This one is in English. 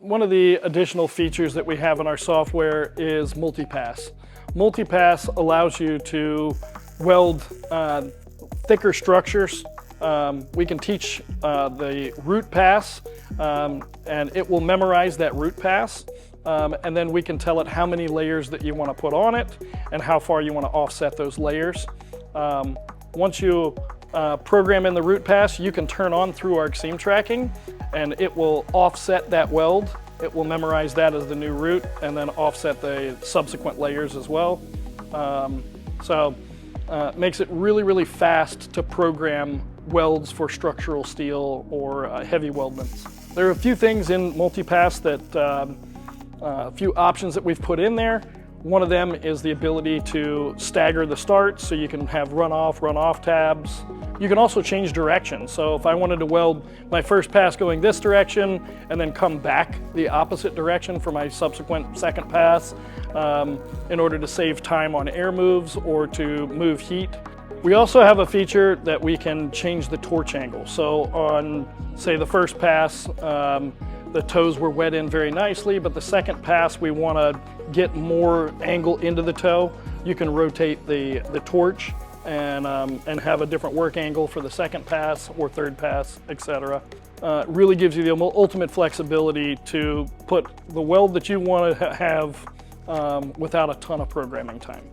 one of the additional features that we have in our software is Multipass. Multipass allows you to weld thicker structures. We can teach the root pass, and it will memorize that root pass, and then we can tell it how many layers that you want to put on it and how far you want to offset those layers. Once you program in the root pass, you can turn on through arc seam tracking, and it will offset that weld. It will memorize that as the new root and then offset the subsequent layers as well. It makes it really, really fast to program welds for structural steel or heavy weldments. There are a few things in Multipass that, a few options that we've put in there. One of them is the ability to stagger the start, so you can have run-off tabs. You can also change direction. So if I wanted to weld my first pass going this direction and then come back the opposite direction for my subsequent second pass, in order to save time on air moves or to move heat. We also have a feature that we can change the torch angle. So on, say, the first pass, the toes were wet in very nicely, but the second pass we want to get more angle into the toe. You can rotate the torch and have a different work angle for the second pass or third pass, etc. It really gives you the ultimate flexibility to put the weld that you want to have without a ton of programming time.